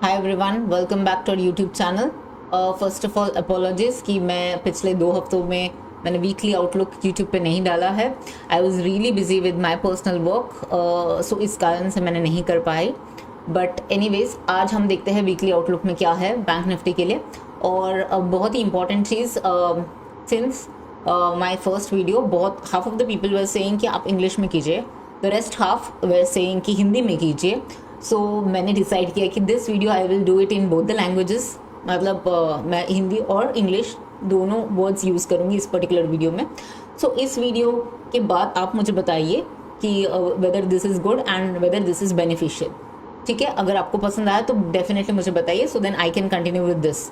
Hi everyone, welcome back to our YouTube channel. First of all apologies कि मैं पिछले 2 हफ्तों में मैंने वीकली आउटलुक यूट्यूब पे नहीं डाला है। I was really busy with my personal work, so इस कारण से मैंने नहीं कर पाई। बट एनीवेज आज हम देखते हैं वीकली आउटलुक में क्या है बैंक निफ्टी के लिए। और बहुत ही इंपॉर्टेंट चीज़, सिंस माय फर्स्ट वीडियो बहुत half of the people were saying कि आप इंग्लिश में कीजिए, the rest half were saying कि हिंदी में कीजिए। सो मैंने डिसाइड किया कि this video I will do it in both the languages, मतलब मैं हिंदी और इंग्लिश दोनों वर्ड्स यूज़ करूँगी इस पर्टिकुलर वीडियो में। सो इस वीडियो के बाद आप मुझे बताइए कि whether this is good and whether this is beneficial. ठीक है, अगर आपको पसंद आया तो डेफिनेटली मुझे बताइए, so then I can continue with this.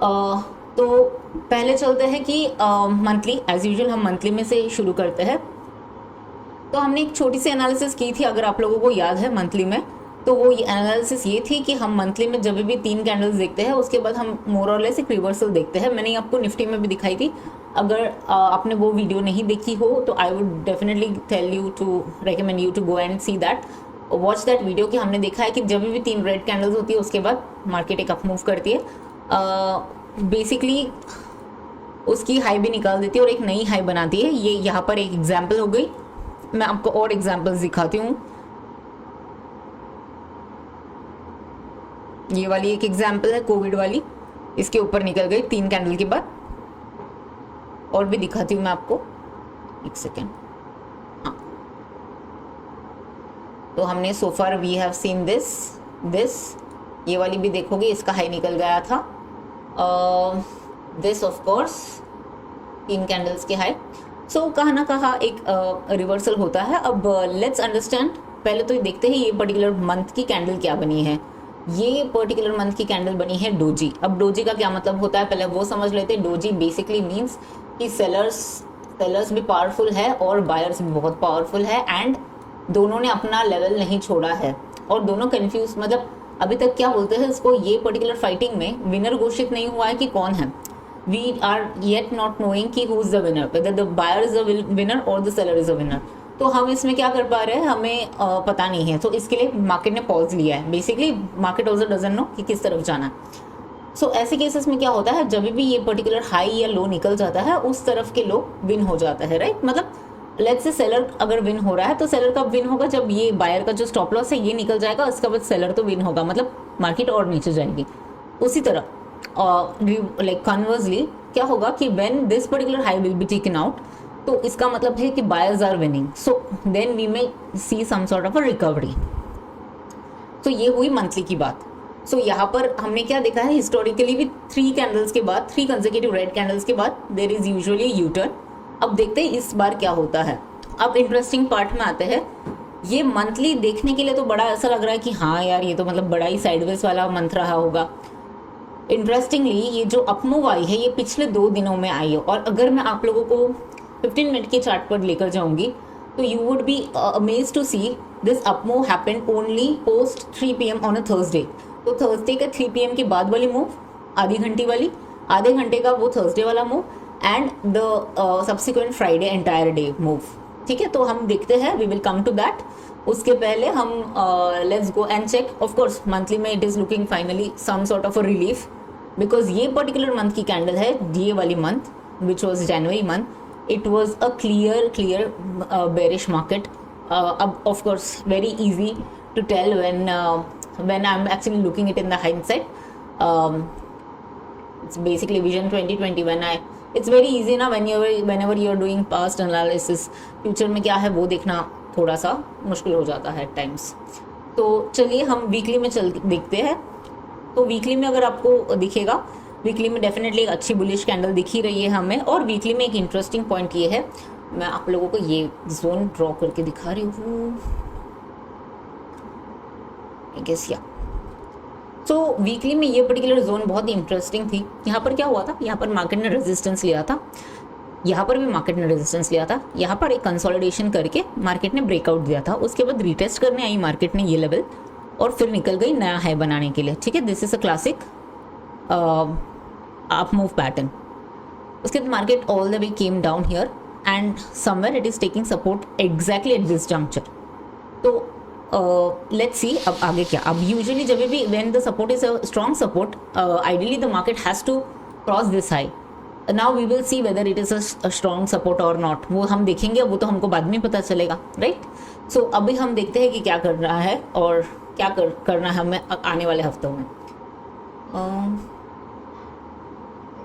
तो पहले चलते हैं कि मंथली, एज यूजुअल हम मंथली में से शुरू करते हैं। तो हमने एक छोटी सी एनालिसिस की थी, अगर आप लोगों को याद है मंथली में, तो वो एनालिसिस ये थी कि हम मंथली में जब भी 3 कैंडल्स देखते हैं उसके बाद हम मोर और लेस एक रिवर्सल देखते हैं। मैंने आपको निफ्टी में भी दिखाई थी। अगर आपने वो वीडियो नहीं देखी हो तो I would definitely tell you to recommend you to go and see that, watch that video. कि हमने देखा है कि जब भी 3 रेड कैंडल्स होती है उसके बाद मार्केट एक अप मूव करती है, बेसिकली उसकी हाई भी निकाल देती है और एक नई हाई बनाती है। ये यहाँ पर एक एग्जाम्पल हो गई। मैं आपको और एग्जाम्पल्स दिखाती हूँ। ये वाली एक एग्जाम्पल है कोविड वाली, इसके ऊपर निकल गई 3 कैंडल के बाद। और भी दिखाती हूँ मैं आपको, एक सेकेंड। हाँ, तो हमने so far we have seen this ये वाली भी देखोगे, इसका हाई निकल गया था। दिस ऑफ कोर्स 3 कैंडल्स के हाई। सो कहा ना कहा एक रिवर्सल होता है। अब लेट्स अंडरस्टैंड, पहले तो देखते हैं ये पर्टिकुलर मंथ की कैंडल क्या बनी है। ये पर्टिकुलर मंथ की कैंडल बनी है डोजी। अब डोजी का क्या मतलब होता है पहले वो समझ लेते हैं। डोजी बेसिकली मीन्स कि सेलर्स भी पावरफुल है और बायर्स भी बहुत पावरफुल है, एंड दोनों ने अपना लेवल नहीं छोड़ा है और दोनों कंफ्यूज, मतलब अभी तक क्या बोलते हैं इसको, ये पर्टिकुलर फाइटिंग में विनर घोषित नहीं हुआ है कि कौन है। We are yet not knowing कि who is the winner, whether the buyer is the winner or the seller is the winner। तो हम इसमें क्या कर पा रहे हैं, हमें पता नहीं है। तो इसके लिए मार्केट ने पॉज लिया है। Basically market also doesn't know कि किस तरफ जाना है। सो ऐसे केसेस में क्या होता है, जब भी ये पर्टिकुलर हाई या लो निकल जाता है उस तरफ के लोग विन हो जाता है, राइट। मतलब लेट्स से सेलर अगर विन हो रहा है तो सेलर कब विन होगा, जब ये बायर का जो स्टॉप लॉस है ये निकल जाएगा, उसके बाद सेलर तो विन होगा, मतलब मार्केट और नीचे जाएगी। उसी तरह लाइक कन्वर्सली क्या होगा कि when this particular high will be taken out, तो इसका मतलब है कि buyers are winning, so then we may see some sort of a recovery. तो ये हुई मंथली की बात। सो यहाँ पर हमने क्या देखा है, हिस्टोरिकली भी 3 कैंडल्स के बाद, 3 कंसेक्यूटिव रेड कैंडल्स के बाद there is usually U turn. अब देखते हैं इस बार क्या होता है। अब इंटरेस्टिंग पार्ट में आते हैं। ये मंथली देखने के लिए तो बड़ा ऐसा लग रहा है कि हाँ यार ये तो मतलब बड़ा ही साइडवेज वाला मंथ रहा होगा। इंटरेस्टिंगली ये जो अपमूव आई है ये पिछले 2 दिनों में आई है, और अगर मैं आप लोगों को 15 मिनट के चार्ट पर लेकर जाऊंगी तो you would be amazed to see this upmove happened only post 3 PM on a Thursday. तो थर्सडे का 3 PM के बाद वाली मूव, आधी घंटे वाली, आधे घंटे का वो थर्सडे वाला move, and the subsequent Friday entire day move. ठीक है, तो हम देखते हैं, we will come to that. उसके पहले हम let's go and check. Of course monthly में it is looking finally some sort of a relief, because ये पर्टिकुलर मंथ की कैंडल है, ये वाली month which was January month, it was a clear bearish market. अब of course very easy to tell when I'm actually looking it in the hindsight. It's basically vision 2020 when it's very easy ना whenever you're doing past analysis, future में क्या है वो देखना थोड़ा सा मुश्किल हो जाता है टाइम्स। तो चलिए हम वीकली में देखते हैं। तो वीकली में अगर आपको दिखेगा, वीकली में डेफिनेटली एक अच्छी बुलिश कैंडल दिख ही रही है हमें। और वीकली में एक इंटरेस्टिंग पॉइंट ये है, मैं आप लोगों को ये जोन ड्रॉ करके दिखा रही हूँ, आई गेस या। सो वीकली में ये पर्टिकुलर जोन बहुत ही इंटरेस्टिंग थी। यहाँ पर क्या हुआ था, यहाँ पर मार्केट ने रेजिस्टेंस लिया था, यहाँ पर भी मार्केट ने रेजिस्टेंस लिया था, यहाँ पर एक कंसोलिडेशन करके मार्केट ने ब्रेकआउट दिया था, उसके बाद रिटेस्ट करने आई मार्केट ने ये लेवल और फिर निकल गई नया हाई बनाने के लिए। ठीक है, this is a classic up move pattern. उसके बाद market all the way came down here and somewhere it is taking support exactly at this juncture. तो लेट्स सी अब आगे क्या. अब यूजुअली जब भी when the support is a strong support, ideally the market has to cross this high. Now we will see whether it is a strong support और not. वो हम देखेंगे, वो तो हमको बाद में पता चलेगा, राइट. सो अभी हम देखते हैं कि क्या कर रहा है और क्या करना है हमें आने वाले हफ्तों में.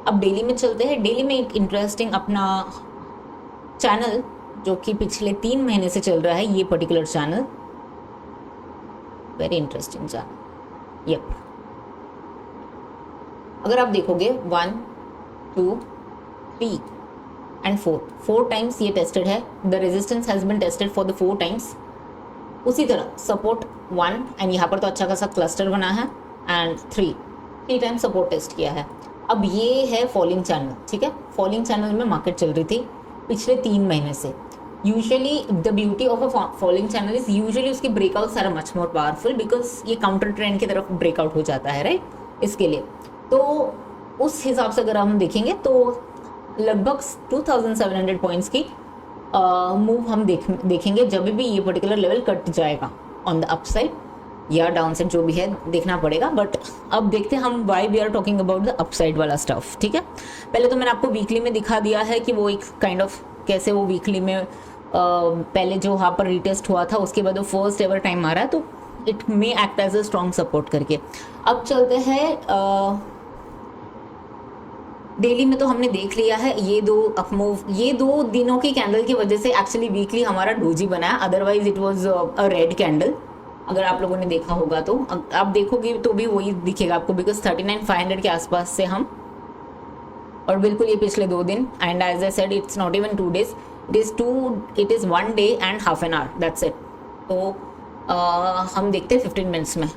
अब डेली में चलते हैं. डेली में एक इंटरेस्टिंग अपना चैनल जो कि पिछले 3 महीने से चल रहा है, ये particular channel very interesting channel. Yup, अगर आप देखोगे 1 2 3 एंड 4 टाइम्स ये टेस्टेड है. The resistance has been tested for the 4 times. उसी तरह सपोर्ट 1 एंड यहाँ पर तो अच्छा खासा क्लस्टर बना है एंड 3 टाइम्स सपोर्ट टेस्ट किया है. अब ये है फॉलिंग चैनल, ठीक है. फॉलिंग चैनल में मार्केट चल रही थी पिछले 3 महीने से. Usually the beauty of a falling channel is usually उसकी breakouts are much more powerful because ये काउंटर ट्रेंड की तरफ ब्रेकआउट हो जाता है, राइट. इसके लिए तो उस हिसाब से अगर हम देखेंगे तो लगभग 2700 पॉइंट्स की मूव हम देखेंगे जब भी ये पर्टिकुलर लेवल कट जाएगा ऑन द अपसाइड या डाउन साइड, जो भी है देखना पड़ेगा. बट अब देखते हैं हम why we are talking about the upside वाला स्टफ, ठीक है. पहले तो मैंने आपको वीकली में दिखा दिया है कि वो एक काइंड ऑफ कैसे वो वीकली में पहले जो वहाँ पर रिटेस्ट हुआ था उसके बाद वो फर्स्ट एवर टाइम आ रहा है, तो it may act as a strong support करके. अब चलते हैं डेली में. तो हमने देख लिया है ये 2 अपमूव, ये 2 दिनों की कैंडल की वजह से एक्चुअली वीकली हमारा डोजी बना है. Otherwise it was a red candle. अगर आप लोगों ने देखा होगा तो आप देखोगे तो भी वही दिखेगा आपको बिकॉज 39,500 के आसपास से हम, और बिल्कुल ये पिछले 2 दिन. And as I said it's not even 2 days, it is 1 day and half an hour, that's it. तो हम देखते हैं 15 मिनट्स में.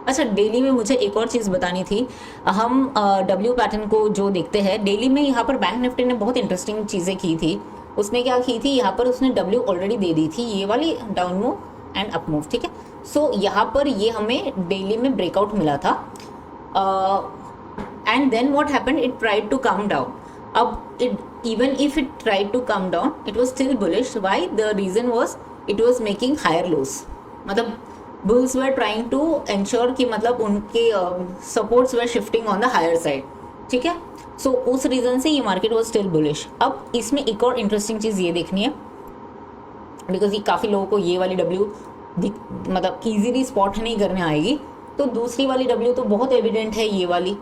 अच्छा, डेली में मुझे एक और चीज़ बतानी थी. हम डब्ल्यू पैटर्न को जो देखते हैं डेली में, यहाँ पर बैंक निफ्टी ने बहुत इंटरेस्टिंग चीज़ें की थी. उसने क्या की थी, यहाँ पर उसने डब्ल्यू ऑलरेडी दे दी थी, ये वाली down move and up move, ठीक है. सो यहाँ पर ये हमें डेली में ब्रेकआउट मिला था and then what happened, it tried to come down. अब even if it tried to come down it was still bullish. Why? The reason was it was making higher lows. मतलब bulls were trying to ensure कि मतलब उनके supports were shifting on the higher side, ठीक है. सो उस reason से ये market was still bullish. अब इसमें एक और इंटरेस्टिंग चीज़ ये देखनी है बिकॉज ये काफ़ी लोगों को ये वाली डब्ल्यू मतलब इजीली स्पॉट नहीं करने आएगी. तो दूसरी वाली डब्ल्यू तो बहुत एविडेंट है, ये वाली,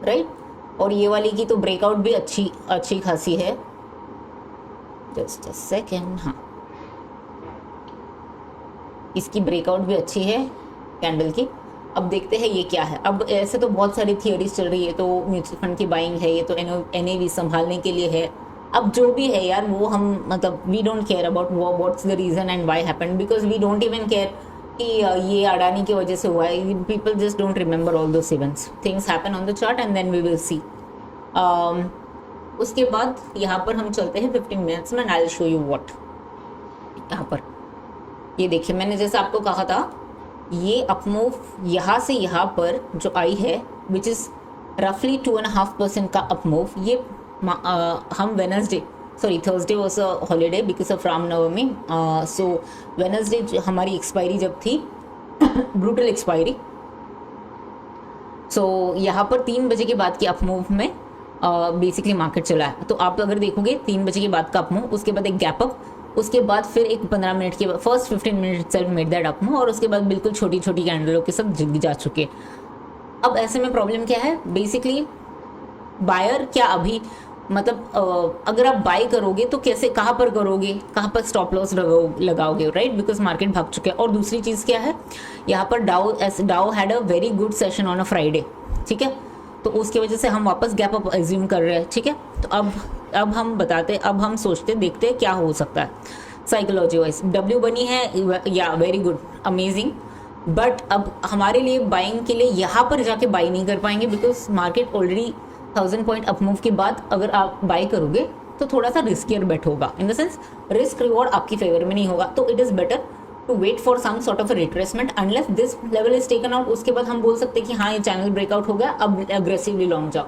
राइट. और ये वाली की तो ब्रेकआउट भी अच्छी खासी है. Just a second. हाँ, इसकी ब्रेकआउट भी अच्छी है कैंडल की. अब देखते हैं ये क्या है. अब ऐसे तो बहुत सारी थियोरीज चल रही है, तो म्यूचुअल फंड की बाइंग है, ये तो NAV संभालने के लिए है. अब जो भी है यार, वो हम मतलब we don't care about what's the reason and why happened, because we don't even care कि ये अडानी की वजह से हुआ है. People just don't remember all those events. Things happen on the chart and then we will see. उसके बाद यहाँ पर हम चलते हैं 15 मिनट्स में. I will show you what. यहाँ पर ये देखिए, मैंने जैसे आपको कहा था, ये अपमूव यहाँ से यहाँ पर जो आई है विच इज़ रफली 2.5% का अपमूव. ये हम Thursday was a holiday because of Ramnavami. So Wednesday हमारी एक्सपायरी जब थी ब्रूटल एक्सपायरी. सो यहाँ पर 3 बजे के बाद की अपमूव में बेसिकली मार्केट चला है. तो आप अगर देखोगे 3 बजे के बाद का अपमूव, उसके बाद एक गैप अप, उसके बाद फिर एक 15 मिनट के बाद first 15 minute self made that up move, और उसके बाद बिल्कुल छोटी छोटी कैंडलों के साथ जिग जा चुके. अब ऐसे में प्रॉब्लम क्या है, बेसिकली बायर क्या अभी मतलब अगर आप बाय करोगे तो कैसे, कहाँ पर करोगे, कहाँ पर स्टॉप लॉस लगाओगे, राइट, बिकॉज मार्केट भाग चुके हैं. और दूसरी चीज़ क्या है, यहाँ पर डाउ had a very good session on a Friday, ठीक है. तो उसकी वजह से हम वापस गैप अप एज्यूम कर रहे हैं, ठीक है. तो अब हम सोचते देखते हैं क्या हो सकता है. साइकोलॉजी वाइज डब्ल्यू बनी है, या वेरी गुड, अमेजिंग. बट अब हमारे लिए बाइंग के लिए यहाँ पर जाके बाई नहीं कर पाएंगे because market already 1000 point up move के बाद अगर आप बाई करोगे तो थोड़ा सा रिस्कियर बेट होगा. In the sense risk reward आपकी फेवर में नहीं होगा. तो it is better to wait for some sort of retracement unless this level is taken out. उसके बाद हम बोल सकते हैं कि हाँ, ये चैनल ब्रेकआउट हो गया, अब अग्रेसिवली लॉन्ग जाओ.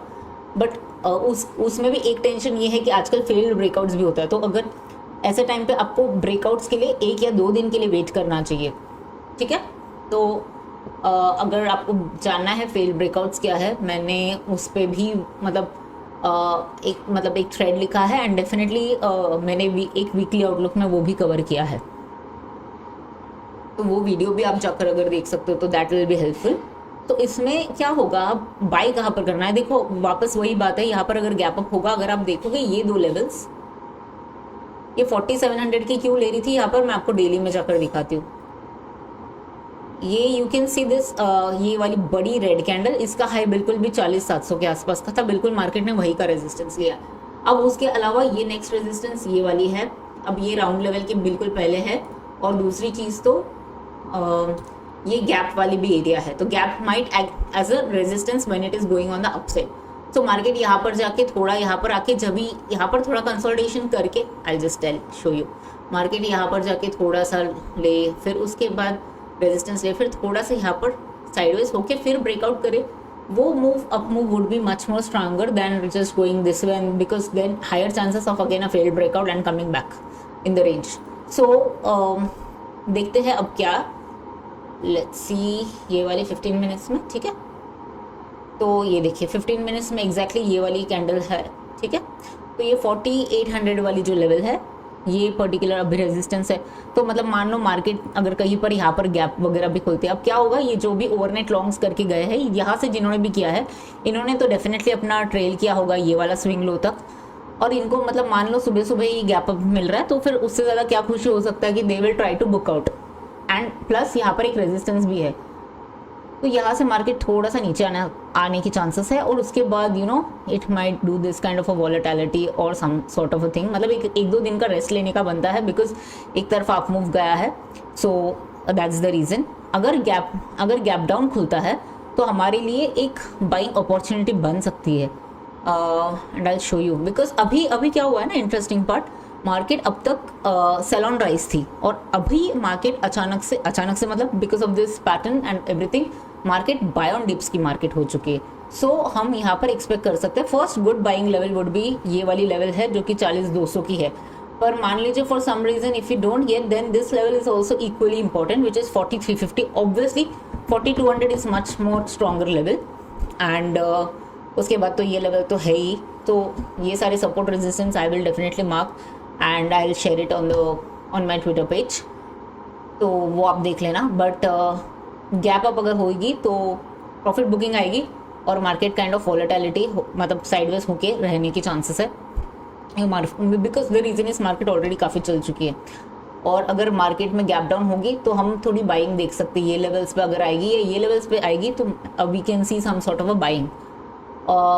बट उसमें भी एक टेंशन ये है कि आजकल फेल्ड ब्रेकआउट्स भी होता है. तो अगर ऐसे टाइम पे आपको ब्रेकआउट्स के लिए 1 या 2 दिन के लिए वेट करना चाहिए. ठीक है। तो अगर आपको जानना है फेल्ड ब्रेकआउट्स क्या है, मैंने उस पर भी एक थ्रेड लिखा है, एंड डेफिनेटली मैंने भी एक वीकली आउटलुक में वो भी कवर किया है, तो वो वीडियो भी आप जाकर अगर देख सकते हो तो दैट विल बी हेल्पफुल। तो इसमें क्या होगा, बाय कहाँ पर करना है, देखो वापस वही बात है, यहाँ पर अगर गैप अप होगा, अगर आप देखोगे ये दो लेवल्स, ये 4700 की क्यों ले रही थी यहाँ पर, मैं आपको डेली में जाकर दिखाती हूँ। ये यू कैन सी दिस, ये वाली बड़ी रेड कैंडल, इसका हाई बिल्कुल भी 40,700 के आसपास का था, बिल्कुल मार्केट ने वही का रेजिस्टेंस लिया। अब उसके अलावा ये नेक्स्ट रेजिस्टेंस ये वाली है, अब ये राउंड लेवल के बिल्कुल पहले है, और दूसरी चीज़ तो ये गैप वाली भी एरिया है, तो gap might act as a resistance when it is going on the upside. तो मार्केट यहाँ पर जाके थोड़ा यहाँ पर आके जब भी यहाँ पर थोड़ा कंसोलिडेशन करके, I just tell show you, market यहाँ पर जाके थोड़ा सा ले, फिर उसके बाद रेजिस्टेंस ले, फिर थोड़ा सा यहाँ पर साइडवेज होके फिर ब्रेकआउट करे, वो move up move would be much more stronger than just going this way, because then higher chances of again a failed breakout and coming back in the range. So देखते हैं अब क्या, let's see ये वाले 15 minutes में, ठीक है। तो ये देखिए 15 मिनट्स में एग्जैक्टली ये वाली कैंडल है, ठीक है। तो ये 4800 वाली जो लेवल है, ये पर्टिकुलर अभी रेजिस्टेंस है। तो मतलब मान लो मार्केट अगर कहीं पर यहाँ पर गैप वगैरह भी खुलते हैं, अब क्या होगा, ये जो भी ओवरनाइट लॉन्ग्स करके गए हैं, यहाँ से जिन्होंने भी किया है, इन्होंने तो डेफिनेटली अपना ट्रेल किया होगा ये वाला स्विंग लो तक, और इनको मतलब मान लो सुबह सुबह ही गैप अप मिल रहा है, तो फिर उससे ज़्यादा क्या खुशी हो सकता है कि they will try to book out, and plus यहाँ पर एक रेजिस्टेंस भी है, तो यहाँ से मार्केट थोड़ा सा नीचे आने की चांसेस है, और उसके बाद you know it might do this kind of a volatility और some sort of a thing, मतलब एक दो दिन का रेस्ट लेने का बनता है, बिकॉज एक तरफ अप मूव गया है, सो दैट्स द रीज़न। अगर गैप डाउन खुलता है तो हमारे लिए एक बाइंग अपॉर्चुनिटी बन सकती है, and I show you, because अभी क्या हुआ है ना, इंटरेस्टिंग पार्ट, मार्केट अब तक सेल ऑन राइज थी, और अभी मार्केट अचानक से मतलब because of this pattern and everything, market buy on dips की मार्केट हो चुकी है। सो हम यहाँ पर एक्सपेक्ट कर सकते हैं first good buying level would be ये वाली लेवल है जो कि 40,200 की है, पर मान लीजिए for some reason if you don't get, then this level is also equally important which is 4350। Obviously 4200 is much more stronger level, and उसके बाद तो ये लेवल तो है ही। तो ये सारे support resistance I will definitely mark and I will share it on my Twitter page, तो वो आप देख लेना। बट गैप अप अगर होगी तो प्रॉफिट बुकिंग आएगी, और मार्केट काइंड ऑफ वॉलेटिलिटी मतलब साइडवेज होके रहने की चांसेस है, because the reason is market already काफ़ी चल चुकी है, और अगर मार्केट में गैप डाउन होगी तो हम थोड़ी बाइंग देख सकते हैं, ये लेवल्स पे अगर आएगी या ये लेवल्स पे आएगी तो we can see some sort of a buying.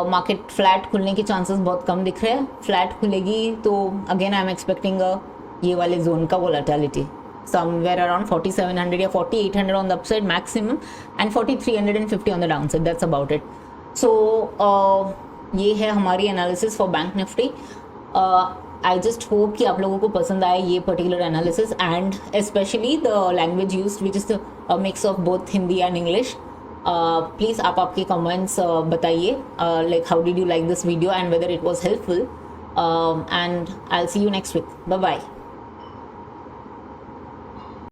Market flat खुलने के चांसेस बहुत कम दिख रहे हैं, फ्लैट खुलेगी तो अगेन आई एम एक्सपेक्टिंग ये वाले जोन का वोलेटिलिटी somewhere around 4700 या 4800 on the upside maximum and 4350 on the downside, that's about it. So ये है हमारी analysis for bank Nifty. I just hope कि आप लोगों को पसंद आए ये particular analysis, and specially the language used which is the mix of both Hindi and English. Please आप आपके कमेंट्स बताइए, like how did you like this video and whether it was helpful, and I will see you next week. Bye bye.